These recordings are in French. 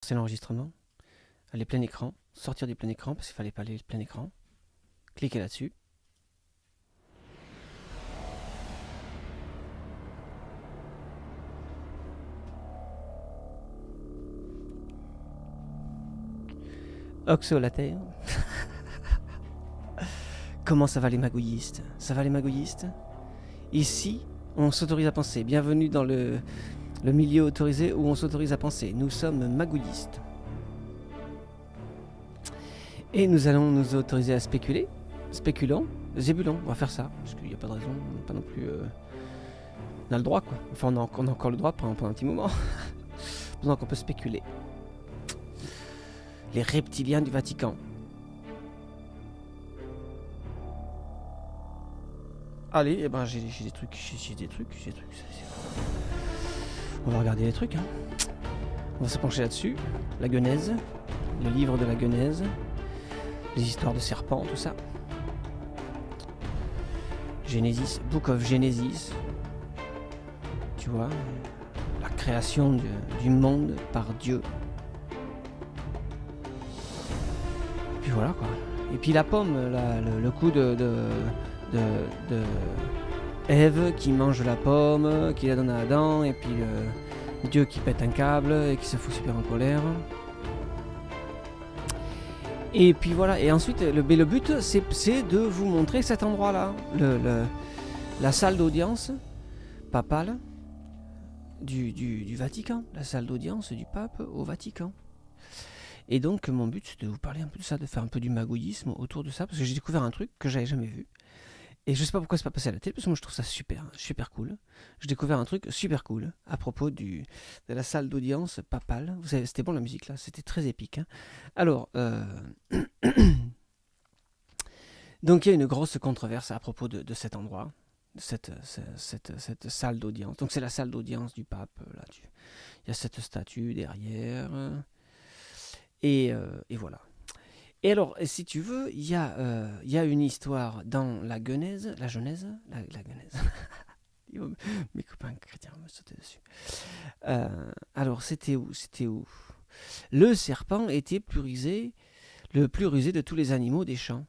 C'est l'enregistrement, aller plein écran, sortir du plein écran parce qu'il fallait pas aller plein écran, cliquer là-dessus. Oxo la terre. Comment ça va les magouillistes? Ça va les magouillistes? Ici, on s'autorise à penser. Bienvenue dans le milieu autorisé où on s'autorise à penser. Nous sommes magouillistes. Et nous allons nous autoriser à spéculer. Spéculons, zébulons, on va faire ça. Parce qu'il n'y a pas de raison, pas non plus... On a le droit quoi. Enfin on a encore le droit pendant un petit moment. Pendant qu'on peut spéculer. Les reptiliens du Vatican. Allez, eh ben j'ai des trucs. On va regarder les trucs. Hein. On va se pencher là-dessus. La Genèse, le livre de la Genèse, les histoires de serpents, tout ça. Genesis, Book of Genesis. Tu vois, la création du monde par Dieu. Puis voilà quoi. Et puis la pomme, le coup de Ève qui mange la pomme, qui la donne à Adam, et puis Dieu qui pète un câble et qui se fout super en colère. Et puis voilà, et ensuite le but c'est de vous montrer cet endroit là, la salle d'audience papale du Vatican, la salle d'audience du pape au Vatican. Et donc mon but c'est de vous parler un peu de ça, de faire un peu du magouillisme autour de ça, parce que j'ai découvert un truc que j'avais jamais vu. Et je sais pas pourquoi c'est pas passé à la télé, parce que moi je trouve ça super cool. J'ai découvert un truc super cool à propos de la salle d'audience papale. Vous savez, c'était bon la musique là, c'était très épique. Hein. Alors, donc il y a une grosse controverse à propos de cet endroit, de cette salle d'audience. Donc c'est la salle d'audience du pape. Là, il y a cette statue derrière. Et voilà. Et alors, si tu veux, il y a une histoire dans la Genèse, la Genèse. Mes copains chrétiens me sautaient dessus. Alors, c'était où? Le serpent était le plus rusé de tous les animaux des champs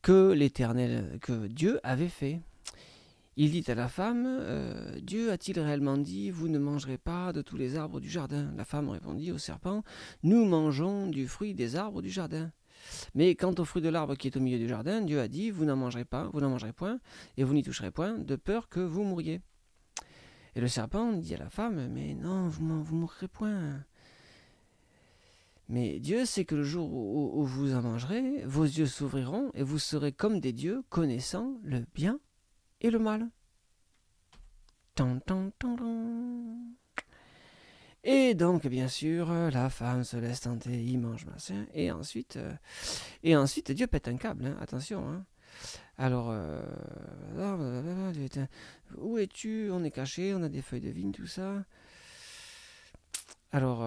que Dieu avait fait. Il dit à la femme, Dieu a-t-il réellement dit, vous ne mangerez pas de tous les arbres du jardin? La femme répondit au serpent, nous mangeons du fruit des arbres du jardin. Mais quant au fruit de l'arbre qui est au milieu du jardin, Dieu a dit, vous n'en mangerez point, et vous n'y toucherez point, de peur que vous mouriez. Et le serpent dit à la femme, mais non, vous mourrez point. Mais Dieu sait que le jour où vous en mangerez, vos yeux s'ouvriront, et vous serez comme des dieux, connaissant le bien et le mal. Tan, tan, tan, tan. Et donc, bien sûr, la femme se laisse tenter, il mange machin, et ensuite Dieu pète un câble, hein, attention. Hein. Alors, où es-tu? On est caché, on a des feuilles de vigne, tout ça. Alors,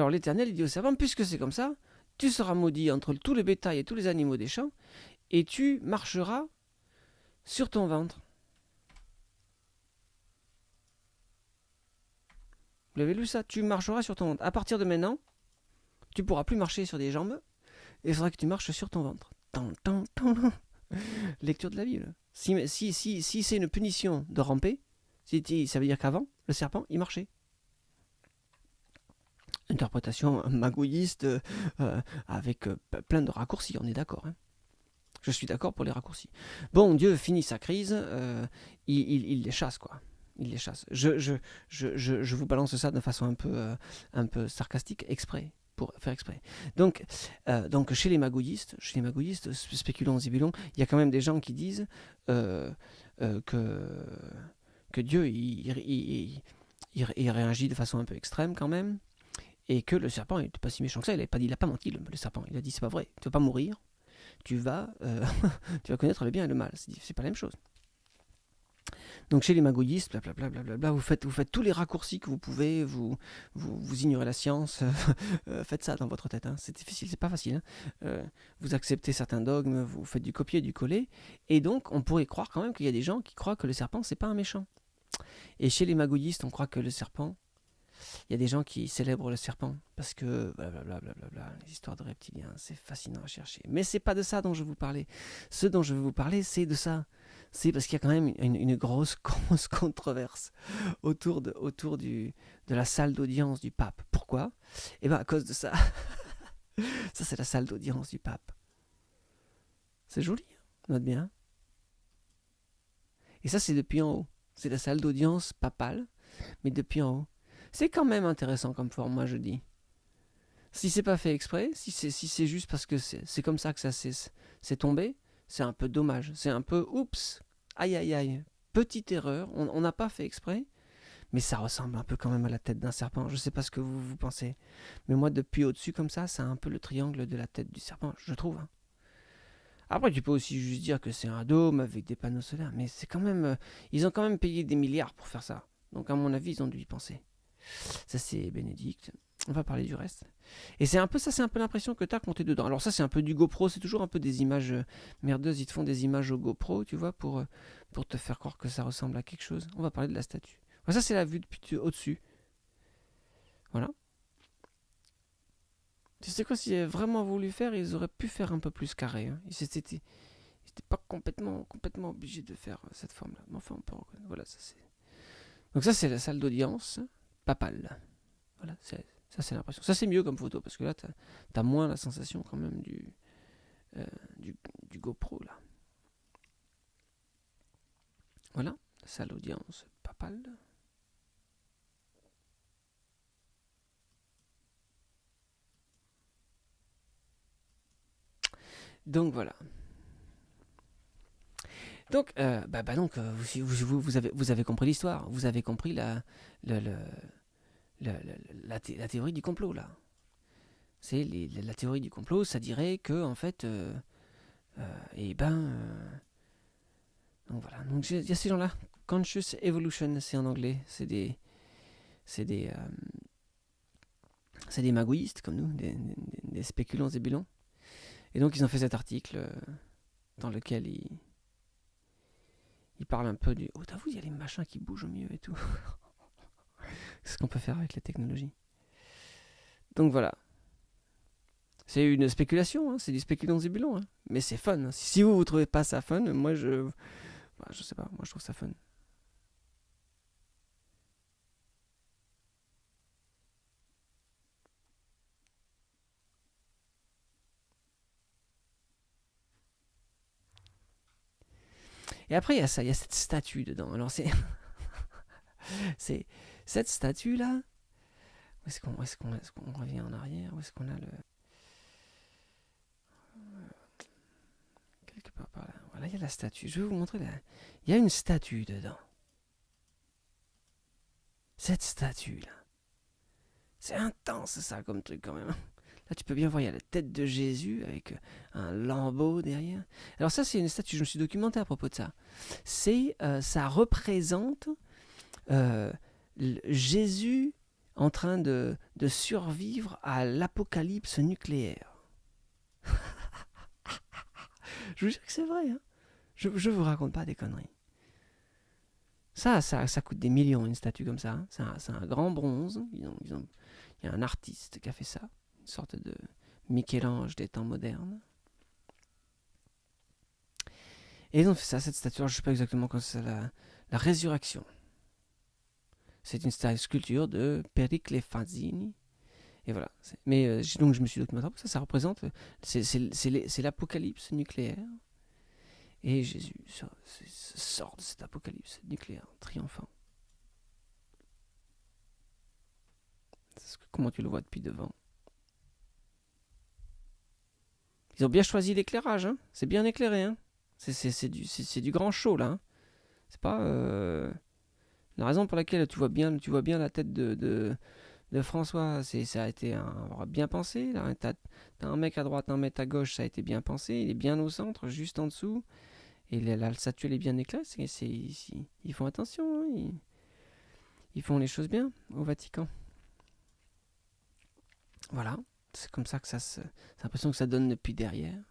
l'Éternel, il dit au serpent, puisque c'est comme ça, tu seras maudit entre tout le bétail et tous les animaux des champs, et tu marcheras sur ton ventre. Vous l'avez lu ça? Tu marcheras sur ton ventre. À partir de maintenant, tu pourras plus marcher sur des jambes, et il faudra que tu marches sur ton ventre. Lecture de la Bible. Si c'est une punition de ramper, ça veut dire qu'avant, le serpent, il marchait. Interprétation magouilliste avec plein de raccourcis, on est d'accord. Hein. Je suis d'accord pour les raccourcis. Bon, Dieu finit sa crise, il les chasse, quoi. Il les chasse. Je vous balance ça de façon un peu sarcastique, exprès, pour faire exprès. Donc chez les magouillistes, spéculons, zibulons, il y a quand même des gens qui disent que Dieu il réagit de façon un peu extrême quand même, et que le serpent n'était pas si méchant que ça. Il n'a pas menti, le serpent. Il a dit c'est pas vrai, tu vas pas mourir, tu vas connaître le bien et le mal. C'est pas la même chose. Donc chez les magouillistes, blablabla, vous faites tous les raccourcis que vous pouvez, vous ignorez la science, faites ça dans votre tête. Hein. C'est difficile, c'est pas facile. Hein. Vous acceptez certains dogmes, vous faites du copier et du coller, et donc on pourrait croire quand même qu'il y a des gens qui croient que le serpent c'est pas un méchant. Et chez les magouillistes, on croit que le serpent, il y a des gens qui célèbrent le serpent parce que blablabla, les histoires de reptiliens, c'est fascinant à chercher. Mais c'est pas de ça dont je vais vous parler. Ce dont je vais vous parler, c'est de ça. C'est parce qu'il y a quand même une grosse, grosse controverse autour de la salle d'audience du pape. Pourquoi? Eh bien, à cause de ça. Ça, c'est la salle d'audience du pape. C'est joli, hein, note bien. Et ça, c'est depuis en haut. C'est la salle d'audience papale, mais depuis en haut. C'est quand même intéressant comme format, je dis. Si c'est pas fait exprès, si c'est juste parce que c'est comme ça que ça c'est tombé, c'est un peu dommage. C'est un peu oups, aïe aïe aïe, petite erreur, on n'a pas fait exprès, mais ça ressemble un peu quand même à la tête d'un serpent. Je sais pas ce que vous pensez, mais moi depuis au-dessus comme ça, c'est un peu le triangle de la tête du serpent, je trouve. Hein. Après, tu peux aussi juste dire que c'est un dôme avec des panneaux solaires, mais c'est quand même, ils ont quand même payé des milliards pour faire ça. Donc à mon avis, ils ont dû y penser. Ça c'est Bénédicte. On va parler du reste. Et c'est un peu ça, c'est un peu l'impression que t'as quand t'es dedans. Alors ça c'est un peu du GoPro, c'est toujours un peu des images merdeuses. Ils te font des images au GoPro, tu vois, pour te faire croire que ça ressemble à quelque chose. On va parler de la statue. Enfin, ça c'est la vue depuis au-dessus. Voilà. Tu sais quoi, s'ils avaient vraiment voulu faire, ils auraient pu faire un peu plus carré. Hein. Ils n'étaient pas complètement obligés de faire cette forme-là. Mais enfin, on peut reconnaître. Voilà, ça c'est. Donc ça c'est la salle d'audience papale. Voilà, ça c'est l'impression. Ça c'est mieux comme photo parce que là t'as moins la sensation quand même du GoPro là. Voilà, salle d'audience papale. Donc voilà. Donc, vous avez compris l'histoire. Vous avez compris la théorie du complot là. C'est la théorie du complot, ça dirait que en fait, donc voilà. Donc il y a ces gens-là. Conscious Evolution, c'est en anglais. C'est des magouillistes comme nous, des spéculants et bilans. Et donc ils ont fait cet article dans lequel ils parlent un peu du... Oh, t'as vu, il y a les machins qui bougent au milieu et tout. C'est ce qu'on peut faire avec la technologie. Donc voilà. C'est une spéculation, hein, c'est des spéculants et bilans. Hein. Mais c'est fun. Hein. Si vous trouvez pas ça fun, moi je sais pas, moi je trouve ça fun. Et après, il y a ça, il y a cette statue dedans. Alors, c'est cette statue-là. Où est-ce qu'on revient en arrière? Où est-ce qu'on a le. Quelque part par là. Voilà, il y a la statue. Je vais vous montrer là. Il y a une statue dedans. Cette statue-là. C'est intense, ça, comme truc, quand même. Là, tu peux bien voir, il y a la tête de Jésus avec un lambeau derrière. Alors ça, c'est une statue, je me suis documenté à propos de ça. Ça représente Jésus en train de survivre à l'apocalypse nucléaire. Je vous jure que c'est vrai. Hein. Je vous raconte pas des conneries. Ça coûte des millions, une statue comme ça. Hein. C'est un grand bronze. Il y a un artiste qui a fait ça. Une sorte de Michel-Ange des temps modernes. Et ils ont fait ça, cette statue. Alors, je ne sais pas exactement quand c'est la résurrection. C'est une sculpture de Pericle Fazzini. Et voilà. Mais donc je me suis documenté. Ça représente. C'est l'apocalypse nucléaire. Et Jésus sort de cet apocalypse nucléaire triomphant. Comment tu le vois depuis devant? Ils ont bien choisi l'éclairage. Hein. C'est bien éclairé. Hein. C'est du grand show là. Hein. C'est pas la raison pour laquelle tu vois bien la tête de François. Ça a été bien pensé. Là. T'as un mec à droite, un mec à gauche. Ça a été bien pensé. Il est bien au centre, juste en dessous. Et la statue elle est bien éclairée. Ils font attention. Hein. Ils font les choses bien au Vatican. Voilà. C'est comme ça que j'ai l'impression que ça donne depuis derrière.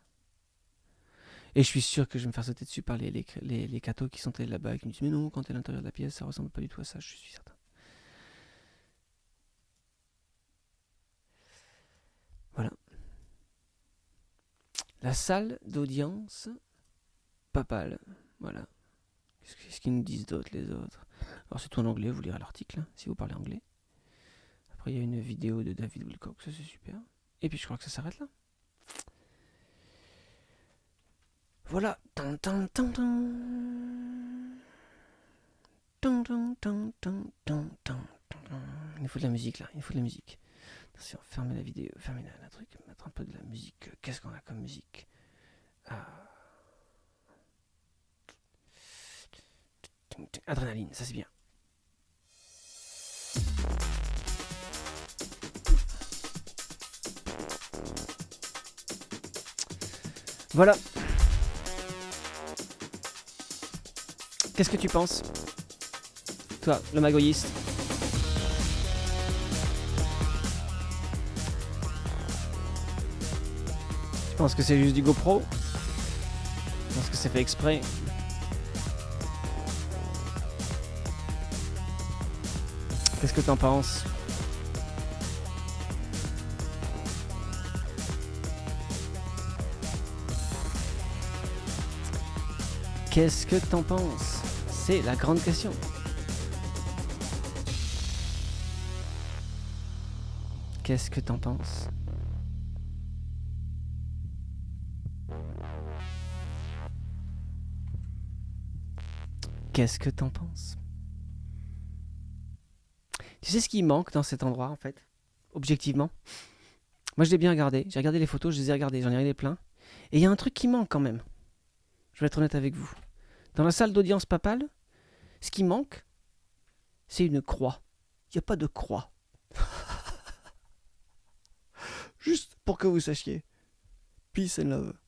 Et je suis sûr que je vais me faire sauter dessus par les cathos qui sont allés là-bas et qui me disent mais non, quand t'es à l'intérieur de la pièce, ça ressemble pas du tout à ça, je suis certain. Voilà. La salle d'audience papale. Voilà. Qu'est-ce qu'ils nous disent d'autres, les autres? Alors c'est tout en anglais, vous lirez l'article, hein, si vous parlez anglais. Après il y a une vidéo de David Wilcock, ça c'est super. Et puis je crois que ça s'arrête là. Voilà. Il faut de la musique là, il faut de la musique. Attention, fermez la vidéo, fermez la truc, mettre un peu de la musique. Qu'est-ce qu'on a comme musique? Adrénaline, ça c'est bien. Voilà. Qu'est-ce que tu penses? Toi, le magoïste. Tu penses que c'est juste du GoPro? Tu penses que c'est fait exprès? Qu'est-ce que t'en penses? Qu'est-ce que t'en penses? C'est la grande question. Qu'est-ce que t'en penses? Qu'est-ce que t'en penses? Tu sais ce qui manque dans cet endroit, en fait? Objectivement. Moi, je l'ai bien regardé. J'ai regardé les photos, je les ai regardées. J'en ai regardé plein. Et il y a un truc qui manque quand même. Je vais être honnête avec vous. Dans la salle d'audience papale, ce qui manque, c'est une croix. Il n'y a pas de croix. Juste pour que vous sachiez. Peace and love.